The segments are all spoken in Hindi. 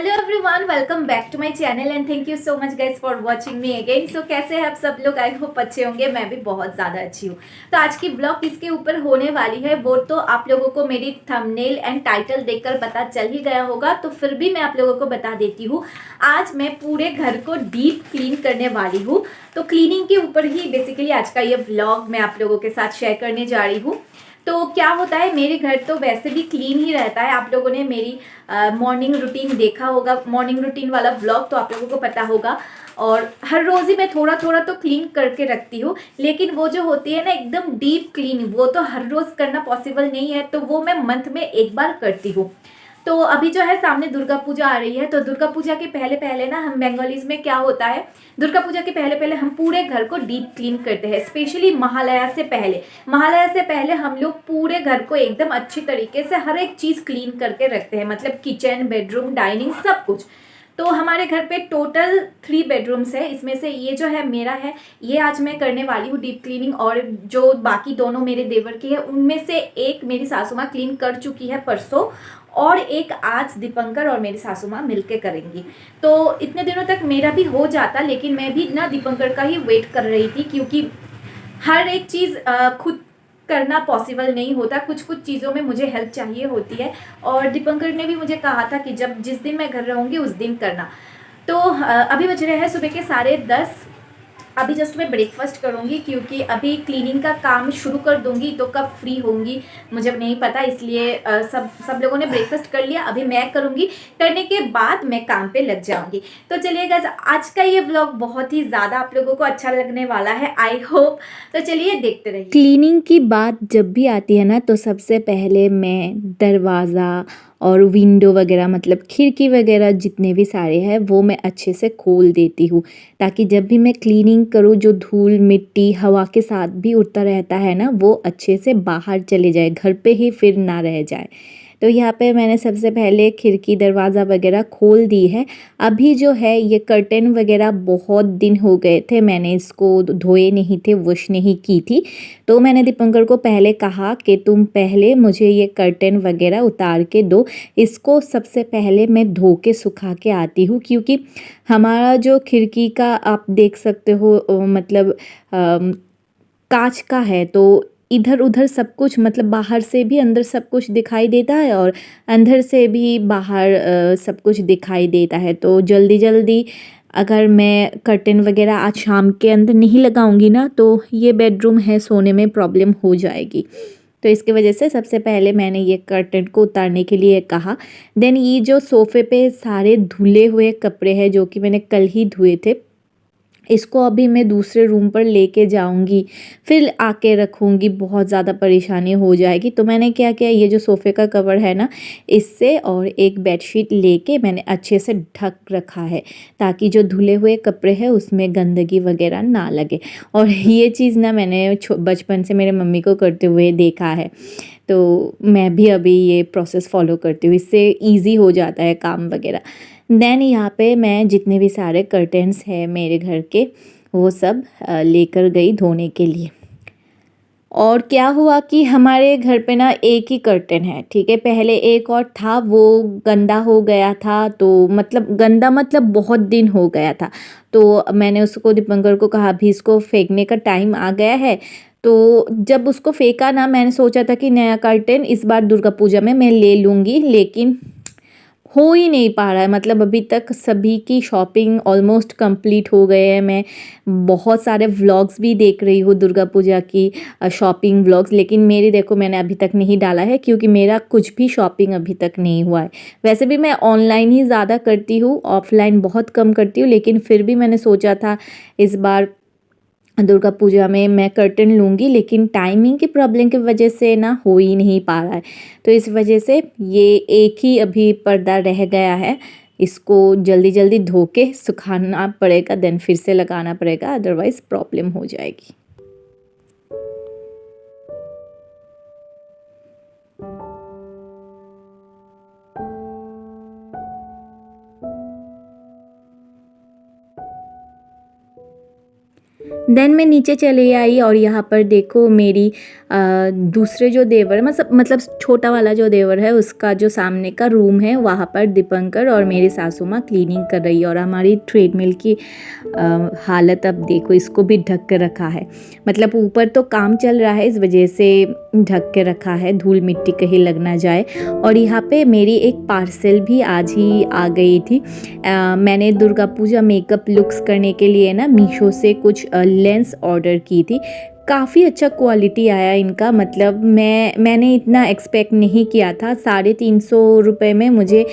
Hello everyone, welcome back to my channel and thank you so much guys for watching me again. So कैसे हैं आप सब लोग? आई होप अच्छे होंगे। मैं भी बहुत ज़्यादा अच्छी हूँ। तो आज की ब्लॉग किसके ऊपर होने वाली है वो तो आप लोगों को मेरी थंबनेल एंड टाइटल देखकर पता चल ही गया होगा, तो फिर भी मैं आप लोगों को बता देती हूँ। आज मैं पूरे घर को डीप क्लीन करने वाली हूँ। तो क्लीनिंग के ऊपर ही बेसिकली आज का ये व्लॉग मैं आप लोगों के साथ शेयर करने जा रही हूँ। तो क्या होता है, मेरे घर तो वैसे भी क्लीन ही रहता है। आप लोगों ने मेरी मॉर्निंग रूटीन देखा होगा, मॉर्निंग रूटीन वाला व्लॉग तो आप लोगों को पता होगा। और हर रोज़ ही मैं थोड़ा थोड़ा तो क्लीन करके रखती हूँ, लेकिन वो जो होती है ना एकदम डीप क्लीन, वो तो हर रोज़ करना पॉसिबल नहीं है। तो वो मैं मंथ में एक बार करती हूँ। तो अभी जो है सामने दुर्गा पूजा आ रही है, तो दुर्गा पूजा के पहले पहले ना हम बंगालीज में क्या होता है, दुर्गा पूजा के पहले पहले हम पूरे घर को डीप क्लीन करते हैं। स्पेशली महालया से पहले, महालया से पहले हम लोग पूरे घर को एकदम अच्छी तरीके से हर एक चीज़ क्लीन करके रखते हैं, मतलब किचन, बेडरूम, डाइनिंग, सब कुछ। तो हमारे घर पे टोटल 3 बेडरूम्स है, इसमें से ये जो है मेरा है, ये आज मैं करने वाली हूँ डीप क्लीनिंग। और जो बाकी दोनों मेरे देवर की है, उनमें से एक मेरी सासू माँ क्लीन कर चुकी है परसों, और एक आज दीपंकर और मेरी सासू माँ मिलके करेंगी। तो इतने दिनों तक मेरा भी हो जाता, लेकिन मैं भी ना दीपंकर का ही वेट कर रही थी, क्योंकि हर एक चीज़ खुद करना पॉसिबल नहीं होता। कुछ कुछ चीज़ों में मुझे हेल्प चाहिए होती है। और दीपंकर ने भी मुझे कहा था कि जब जिस दिन मैं घर रहूँगी उस दिन करना। तो अभी बज रहे हैं सुबह के 10:30। अभी जस्ट मैं ब्रेकफास्ट करूँगी, क्योंकि अभी क्लीनिंग का काम शुरू कर दूँगी तो कब फ्री होंगी मुझे नहीं पता। इसलिए सब लोगों ने ब्रेकफास्ट कर लिया, अभी मैं करूँगी। करने के बाद मैं काम पे लग जाऊँगी। तो चलिए गाइस, आज का ये व्लॉग बहुत ही ज़्यादा आप लोगों को अच्छा लगने वाला है, आई होप। तो चलिए देखते रहिए। क्लीनिंग की बात जब भी आती है ना, तो सबसे पहले मैं दरवाज़ा और विंडो वगैरह, मतलब खिड़की वगैरह जितने भी सारे हैं वो मैं अच्छे से खोल देती हूँ, ताकि जब भी मैं क्लीनिंग करूँ जो धूल मिट्टी हवा के साथ भी उड़ता रहता है ना, वो अच्छे से बाहर चले जाए, घर पे ही फिर ना रह जाए। तो यहाँ पे मैंने सबसे पहले खिड़की दरवाज़ा वगैरह खोल दी है। अभी जो है ये कर्टेन वगैरह बहुत दिन हो गए थे, मैंने इसको धोए नहीं थे, वॉश नहीं की थी। तो मैंने दीपंकर को पहले कहा कि तुम पहले मुझे ये कर्टेन वगैरह उतार के दो, इसको सबसे पहले मैं धो के सुखा के आती हूँ। क्योंकि हमारा जो खिड़की का आप देख सकते हो, मतलब कांच का है, तो इधर उधर सब कुछ, मतलब बाहर से भी अंदर सब कुछ दिखाई देता है और अंदर से भी बाहर सब कुछ दिखाई देता है। तो जल्दी जल्दी अगर मैं कर्टेन वगैरह आज शाम के अंदर नहीं लगाऊंगी ना, तो ये बेडरूम है, सोने में प्रॉब्लम हो जाएगी। तो इसकी वजह से सबसे पहले मैंने ये कर्टेन को उतारने के लिए कहा। देन ये जो सोफ़े पे सारे धुले हुए कपड़े हैं जो कि मैंने कल ही धुए थे, इसको अभी मैं दूसरे रूम पर लेके जाऊंगी, फिर आके रखूंगी, बहुत ज़्यादा परेशानी हो जाएगी। तो मैंने क्या किया, ये जो सोफ़े का कवर है ना, इससे और एक बेडशीट लेके मैंने अच्छे से ढक रखा है, ताकि जो धुले हुए कपड़े हैं उसमें गंदगी वगैरह ना लगे। और ये चीज़ ना मैंने बचपन से मेरे मम्मी को करते हुए देखा है, तो मैं भी अभी ये प्रोसेस फॉलो करती हूँ, इससे ईज़ी हो जाता है काम वगैरह। देन यहाँ पे मैं जितने भी सारे कर्टेन्स हैं मेरे घर के, वो सब लेकर गई धोने के लिए। और क्या हुआ कि हमारे घर पे ना एक ही कर्टेन है, ठीक है। पहले एक और था, वो गंदा हो गया था, तो मतलब गंदा मतलब बहुत दिन हो गया था। तो मैंने उसको, दीपंकर को कहा अभी इसको फेंकने का टाइम आ गया है। तो जब उसको फेंका ना, मैंने सोचा था कि नया कर्टेन इस बार दुर्गा पूजा में मैं ले लूँगी, लेकिन हो ही नहीं पा रहा है। मतलब अभी तक सभी की शॉपिंग ऑलमोस्ट कंप्लीट हो गए हैं। मैं बहुत सारे व्लॉग्स भी देख रही हूँ दुर्गा पूजा की, शॉपिंग व्लॉग्स, लेकिन मेरी देखो मैंने अभी तक नहीं डाला है, क्योंकि मेरा कुछ भी शॉपिंग अभी तक नहीं हुआ है। वैसे भी मैं ऑनलाइन ही ज़्यादा करती हूँ, ऑफलाइन बहुत कम करती हूँ, लेकिन फिर भी मैंने सोचा था इस बार दुर्गा पूजा में मैं कर्टन लूँगी, लेकिन टाइमिंग की प्रॉब्लम की वजह से ना हो ही नहीं पा रहा है। तो इस वजह से ये एक ही अभी पर्दा रह गया है, इसको जल्दी जल्दी धो के सुखाना पड़ेगा, देन फिर से लगाना पड़ेगा, अदरवाइज़ प्रॉब्लम हो जाएगी। देन मैं नीचे चली आई और यहाँ पर देखो मेरी दूसरे जो देवर है मतलब छोटा वाला जो देवर है उसका जो सामने का रूम है वहाँ पर दीपंकर और मेरी सासू माँ क्लीनिंग कर रही है। और हमारी ट्रेडमिल की हालत अब देखो, इसको भी ढक के रखा है। मतलब ऊपर तो काम चल रहा है, इस वजह से ढक के रखा है, धूल मिट्टी कहीं लग ना जाए। और यहाँ पे मेरी एक पार्सल भी आज ही आ गई थी। मैंने दुर्गा पूजा मेकअप लुक्स करने के लिए ना मीशो से कुछ लेंस ऑर्डर की थी। काफ़ी अच्छा क्वालिटी आया इनका, मतलब मैंने इतना एक्सपेक्ट नहीं किया था। 350 रुपये में मुझे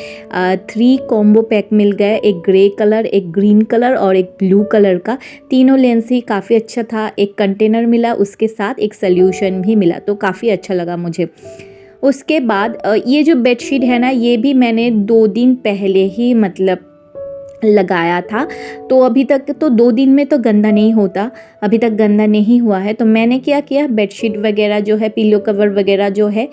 3 कॉम्बो पैक मिल गए, एक ग्रे कलर, एक ग्रीन कलर और एक ब्लू कलर का। तीनों लेंस ही काफ़ी अच्छा था। एक कंटेनर मिला, उसके साथ एक सल्यूशन भी मिला, तो काफ़ी अच्छा लगा मुझे। उसके बाद ये जो बेडशीट है ना, ये भी मैंने 2 दिन पहले ही मतलब लगाया था। तो अभी तक तो 2 दिन में तो गंदा नहीं होता, अभी तक गंदा नहीं हुआ है। तो मैंने क्या किया, बेडशीट वगैरह जो है, पिलो कवर वगैरह जो है,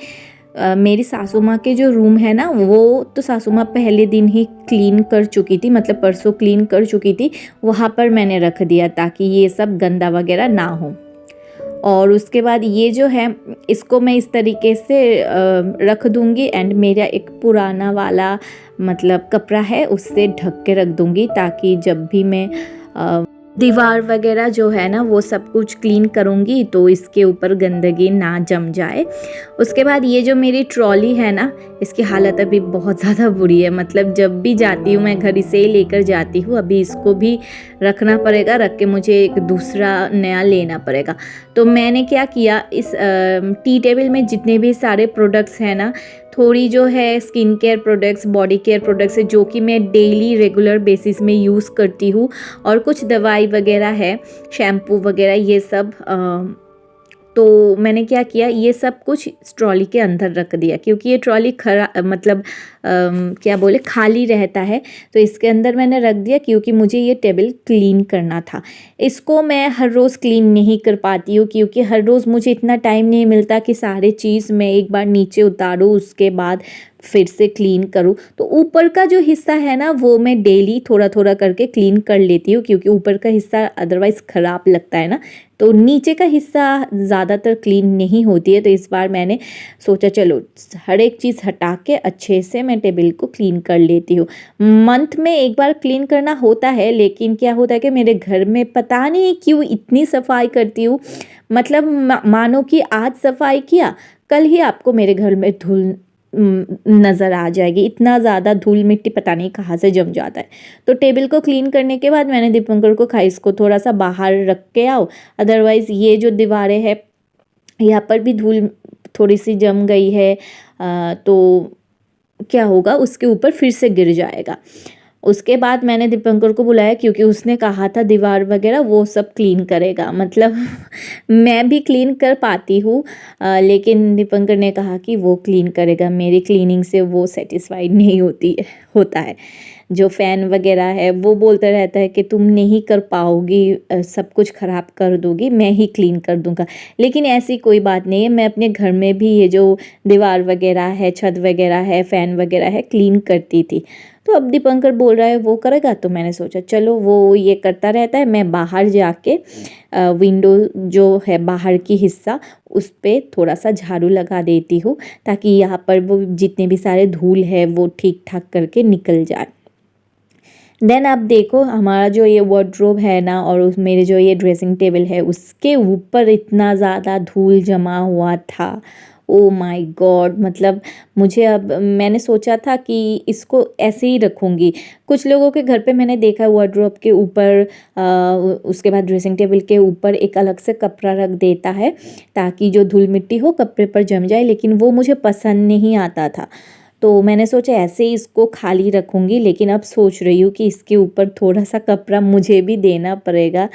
मेरी सासू माँ के जो रूम है ना, वो तो सासू माँ पहले दिन ही क्लीन कर चुकी थी, मतलब परसों क्लीन कर चुकी थी। वहाँ पर मैंने रख दिया ताकि ये सब गंदा वगैरह ना हो। और उसके बाद ये जो है, इसको मैं इस तरीके से रख दूँगी एंड मेरा एक पुराना वाला मतलब कपड़ा है उससे ढक के रख दूँगी, ताकि जब भी मैं दीवार वगैरह जो है ना वो सब कुछ क्लीन करूँगी तो इसके ऊपर गंदगी ना जम जाए। उसके बाद ये जो मेरी ट्रॉली है ना, इसकी हालत अभी बहुत ज़्यादा बुरी है। मतलब जब भी जाती हूँ मैं घर से ही लेकर जाती हूँ, अभी इसको भी रखना पड़ेगा, रख के मुझे एक दूसरा नया लेना पड़ेगा। तो मैंने क्या किया, इस टी टेबल में जितने भी सारे प्रोडक्ट्स हैं ना, थोड़ी जो है skin care products, body care products है जो कि मैं डेली रेगुलर बेसिस में यूज़ करती हूँ, और कुछ दवाई वगैरह है, शैम्पू वगैरह, ये सब तो मैंने क्या किया, ये सब कुछ इस ट्रॉली के अंदर रख दिया, क्योंकि ये ट्रॉली मतलब क्या बोले, खाली रहता है। तो इसके अंदर मैंने रख दिया, क्योंकि मुझे ये टेबल क्लीन करना था। इसको मैं हर रोज़ क्लीन नहीं कर पाती हूँ, क्योंकि हर रोज़ मुझे इतना टाइम नहीं मिलता कि सारे चीज़ मैं एक बार नीचे उतारूँ, उसके बाद फिर से क्लीन करूँ। तो ऊपर का जो हिस्सा है ना, वो मैं डेली थोड़ा थोड़ा करके क्लीन कर लेती हूँ, क्योंकि ऊपर का हिस्सा अदरवाइज़ ख़राब लगता है ना। तो नीचे का हिस्सा ज़्यादातर क्लीन नहीं होती है। तो इस बार मैंने सोचा चलो हर एक चीज़ हटा के अच्छे से मैं टेबल को क्लीन कर लेती हूँ। मंथ में एक बार क्लीन करना होता है, लेकिन क्या होता है कि मेरे घर में पता नहीं क्यों इतनी सफाई करती हूँ। मतलब मानो कि आज सफाई किया, कल ही आपको मेरे घर में धूल नज़र आ जाएगी। इतना ज़्यादा धूल मिट्टी पता नहीं कहाँ से जम जाता है। तो टेबल को क्लीन करने के बाद मैंने दीपंकर को कहा इसको थोड़ा सा बाहर रख के आओ, अदरवाइज़ ये जो दीवारें हैं यहाँ पर भी धूल थोड़ी सी जम गई है, तो क्या होगा, उसके ऊपर फिर से गिर जाएगा। उसके बाद मैंने दीपंकर को बुलाया, क्योंकि उसने कहा था दीवार वगैरह वो सब क्लीन करेगा। मतलब मैं भी क्लीन कर पाती हूँ, लेकिन दीपंकर ने कहा कि वो क्लीन करेगा। मेरी क्लीनिंग से वो सेटिस्फाइड नहीं होता है। जो फ़ैन वगैरह है वो बोलता रहता है कि तुम नहीं कर पाओगी, सब कुछ ख़राब कर दोगी, मैं ही क्लीन कर दूँगा। लेकिन ऐसी कोई बात नहीं है, मैं अपने घर में भी ये जो दीवार वगैरह है, छत वगैरह है, फ़ैन वगैरह है, क्लीन करती थी। तो अब दीपंकर बोल रहा है वो करेगा, तो मैंने सोचा चलो वो ये करता रहता है, मैं बाहर जाके विंडो जो है बाहर की हिस्सा, उस पे थोड़ा सा झाड़ू लगा देती हूँ, ताकि यहाँ पर वो जितने भी सारे धूल है वो ठीक ठाक करके निकल जाए। देन आप देखो हमारा जो ये वार्डरोब है ना, और मेरे जो ये ड्रेसिंग टेबल है उसके ऊपर इतना ज़्यादा धूल जमा हुआ था। ओ माय गॉड, मतलब मुझे अब मैंने सोचा था कि इसको ऐसे ही रखूँगी। कुछ लोगों के घर पे मैंने देखा वार्डरोब के ऊपर उसके बाद ड्रेसिंग टेबल के ऊपर एक अलग से कपड़ा रख देता है, ताकि जो धूल मिट्टी हो कपड़े पर जम जाए, लेकिन वो मुझे पसंद नहीं आता था। तो मैंने सोचा ऐसे ही इसको खाली रखूँगी, लेकिन अब सोच रही हूँ कि इसके ऊपर थोड़ा सा कपड़ा मुझे भी देना पड़ेगा,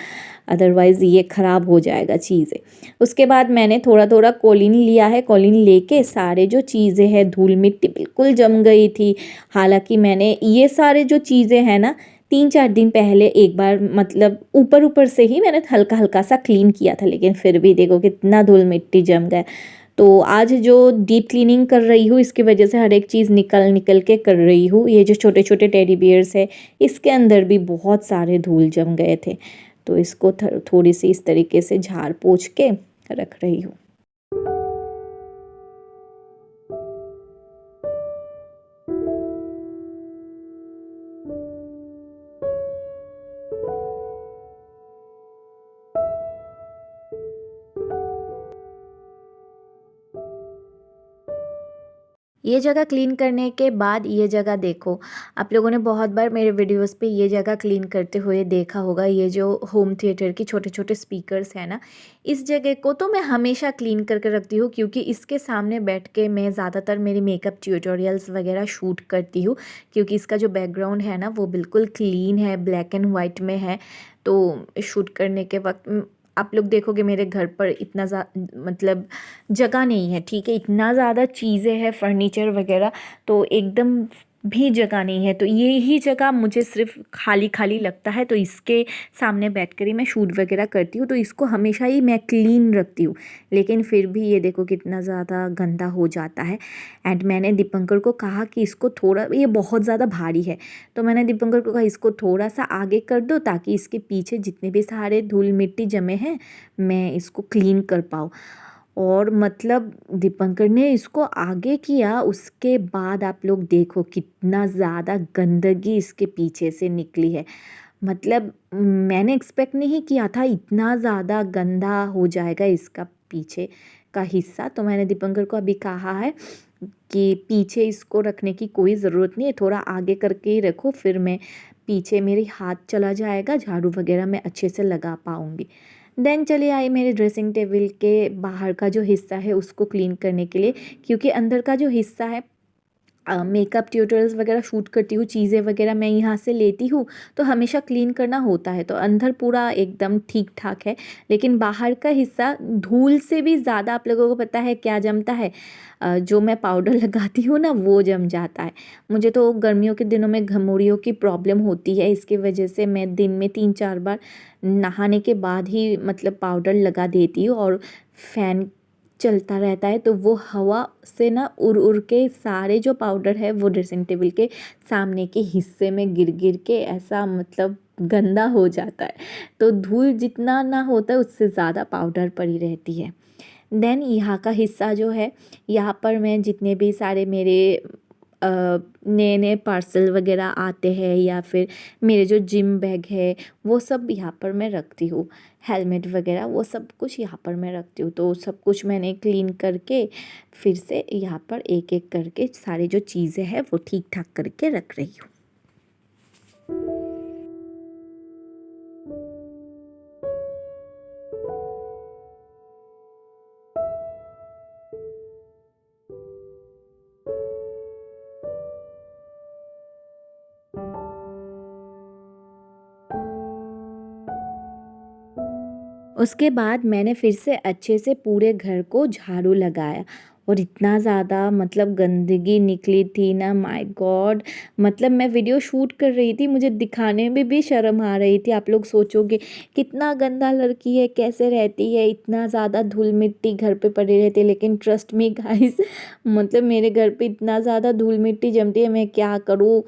अदरवाइज़ ये ख़राब हो जाएगा चीज़ें। उसके बाद मैंने थोड़ा थोड़ा कोलिन लिया है, कोलिन लेके सारे जो चीज़ें हैं, धूल मिट्टी बिल्कुल जम गई थी। हालांकि मैंने ये सारे जो चीज़ें हैं ना 3-4 दिन पहले एक बार मतलब ऊपर ऊपर से ही मैंने हल्का हल्का सा क्लीन किया था, लेकिन फिर भी देखो कितना धूल मिट्टी जम गया। तो आज जो डीप क्लीनिंग कर रही हूँ, इसकी वजह से हर एक चीज़ निकल के कर रही हूँ। ये जो छोटे छोटे टेडी बियर्स है, इसके अंदर भी बहुत सारे धूल जम गए थे। तो इसको थोड़ी सी इस तरीके से झाड़ पोंछ के रख रही हूँ। ये जगह क्लीन करने के बाद ये जगह देखो, आप लोगों ने बहुत बार मेरे वीडियोस पे ये जगह क्लीन करते हुए देखा होगा। ये जो होम थिएटर की छोटे छोटे स्पीकर्स है ना, इस जगह को तो मैं हमेशा क्लीन करके रखती हूँ, क्योंकि इसके सामने बैठ के मैं ज़्यादातर मेरी मेकअप ट्यूटोरियल्स वगैरह शूट करती हूँ। क्योंकि इसका जो बैकग्राउंड है ना वो बिल्कुल क्लीन है, ब्लैक एंड वाइट में है। तो शूट करने के वक्त आप लोग देखोगे मेरे घर पर इतना मतलब जगह नहीं है, ठीक है, इतना ज़्यादा चीज़ें हैं फर्नीचर वगैरह, तो एकदम भी जगह नहीं है। तो ये ही जगह मुझे सिर्फ खाली खाली लगता है, तो इसके सामने बैठकर ही मैं शूट वगैरह करती हूँ। तो इसको हमेशा ही मैं क्लीन रखती हूँ, लेकिन फिर भी ये देखो कितना ज़्यादा गंदा हो जाता है। एंड मैंने दीपंकर को कहा कि इसको थोड़ा, ये बहुत ज़्यादा भारी है, तो मैंने दीपंकर को कहा इसको थोड़ा सा आगे कर दो, ताकि इसके पीछे जितने भी सारे धूल मिट्टी जमे हैं मैं इसको क्लीन कर पाऊँ। और मतलब दीपंकर ने इसको आगे किया, उसके बाद आप लोग देखो कितना ज़्यादा गंदगी इसके पीछे से निकली है। मतलब मैंने एक्सपेक्ट नहीं किया था इतना ज़्यादा गंदा हो जाएगा इसका पीछे का हिस्सा। तो मैंने दीपंकर को अभी कहा है कि पीछे इसको रखने की कोई ज़रूरत नहीं है, थोड़ा आगे करके ही रखो, फिर मैं पीछे मेरी हाथ चला जाएगा, झाड़ू वगैरह मैं अच्छे से लगा पाऊँगी। देन चले आई मेरे ड्रेसिंग टेबल के बाहर का जो हिस्सा है उसको क्लीन करने के लिए, क्योंकि अंदर का जो हिस्सा है मेकअप ट्यूटोरियल्स वगैरह शूट करती हूँ, चीज़ें वगैरह मैं यहाँ से लेती हूँ, तो हमेशा क्लीन करना होता है। तो अंदर पूरा एकदम ठीक ठाक है, लेकिन बाहर का हिस्सा धूल से भी ज़्यादा आप लोगों को पता है क्या जमता है, जो मैं पाउडर लगाती हूँ ना वो जम जाता है। मुझे तो गर्मियों के दिनों में घमौड़ियों की प्रॉब्लम होती है, इसकी वजह से मैं दिन में 3-4 बार नहाने के बाद ही मतलब पाउडर लगा देती हूँ, और फ़ैन चलता रहता है, तो वो हवा से ना उड़ उड़ के सारे जो पाउडर है वो ड्रेसिंग टेबल के सामने के हिस्से में गिर गिर के ऐसा मतलब गंदा हो जाता है। तो धूल जितना ना होता है उससे ज़्यादा पाउडर पड़ी रहती है। देन यहाँ का हिस्सा जो है, यहाँ पर मैं जितने भी सारे मेरे नए नए पार्सल वगैरह आते हैं, या फिर मेरे जो जिम बैग है वो सब यहाँ पर मैं रखती हूँ, हेलमेट वगैरह वो सब कुछ यहाँ पर मैं रखती हूँ। तो सब कुछ मैंने क्लीन करके फिर से यहाँ पर एक एक करके सारी जो चीज़ें हैं वो ठीक ठाक करके रख रही हूँ। उसके बाद मैंने फिर से अच्छे से पूरे घर को झाड़ू लगाया, और इतना ज़्यादा मतलब गंदगी निकली थी ना, माय गॉड। मतलब मैं वीडियो शूट कर रही थी, मुझे दिखाने में भी शर्म आ रही थी। आप लोग सोचोगे कितना गंदा लड़की है, कैसे रहती है, इतना ज़्यादा धूल मिट्टी घर पे पड़ी रहती है, लेकिन ट्रस्ट मी गाइस, मतलब मेरे घर पे इतना ज़्यादा धूल मिट्टी जमती है, मैं क्या करूँ।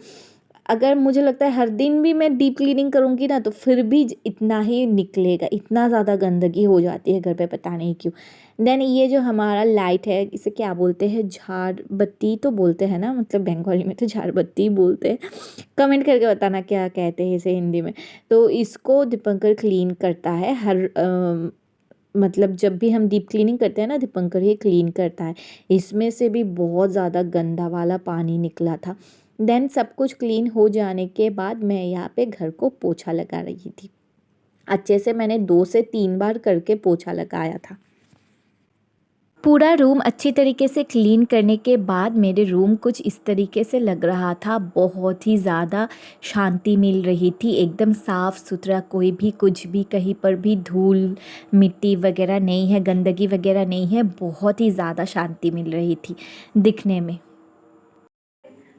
अगर मुझे लगता है हर दिन भी मैं डीप क्लीनिंग करूँगी ना तो फिर भी इतना ही निकलेगा, इतना ज़्यादा गंदगी हो जाती है घर पे, पता नहीं क्यों। देन ये जो हमारा लाइट है इसे क्या बोलते हैं, झाड़ बत्ती तो बोलते हैं ना, मतलब बंगाली में तो झाड़ बत्ती बोलते हैं। कमेंट करके बताना क्या कहते हैं इसे हिंदी में। तो इसको दीपंकर क्लीन करता है हर मतलब जब भी हम डीप क्लीनिंग करते हैं ना दीपंकर ही क्लीन करता है। इसमें से भी बहुत ज़्यादा गंदा वाला पानी निकला था। देन सब कुछ क्लीन हो जाने के बाद मैं यहाँ पे घर को पोछा लगा रही थी। अच्छे से मैंने 2 से 3 बार करके पोछा लगाया था। पूरा रूम अच्छी तरीके से क्लीन करने के बाद मेरे रूम कुछ इस तरीके से लग रहा था, बहुत ही ज़्यादा शांति मिल रही थी, एकदम साफ़ सुथरा, कोई भी कुछ भी कहीं पर भी धूल मिट्टी वगैरह नहीं है, गंदगी वगैरह नहीं है, बहुत ही ज़्यादा शांति मिल रही थी दिखने में।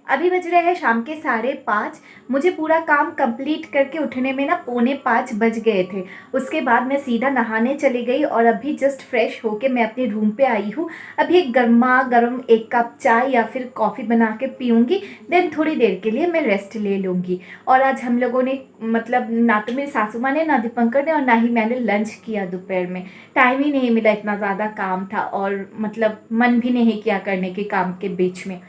अभी बज रहे हैं शाम के 5:30। मुझे पूरा काम कंप्लीट करके उठने में ना 4:45 बज गए थे। उसके बाद मैं सीधा नहाने चली गई और अभी जस्ट फ्रेश होके मैं अपने रूम पे आई हूँ। अभी एक गर्मा गर्म एक कप चाय या फिर कॉफ़ी बना के पीऊँगी, देन थोड़ी देर के लिए मैं रेस्ट ले लूँगी। और आज हम लोगों ने मतलब ना तो मेरी सासू माँ ने, ना दीपंकर ने और ना ही मैंने लंच किया दोपहर में। टाइम ही नहीं मिला, इतना ज़्यादा काम था और मतलब मन भी नहीं किया करने के काम के बीच में।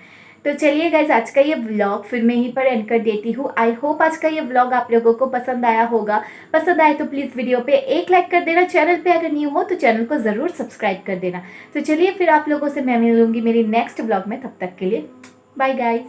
तो चलिए गाइज, आज का ये व्लॉग फिर मैं यहीं पर एंड कर देती हूँ। आई होप आज का ये व्लॉग आप लोगों को पसंद आया होगा। पसंद आए तो प्लीज़ वीडियो पे एक लाइक कर देना। चैनल पे अगर न्यू हो तो चैनल को ज़रूर सब्सक्राइब कर देना। तो चलिए फिर आप लोगों से मैं मिलूंगी मेरी नेक्स्ट व्लॉग में। तब तक के लिए बाय गाइज।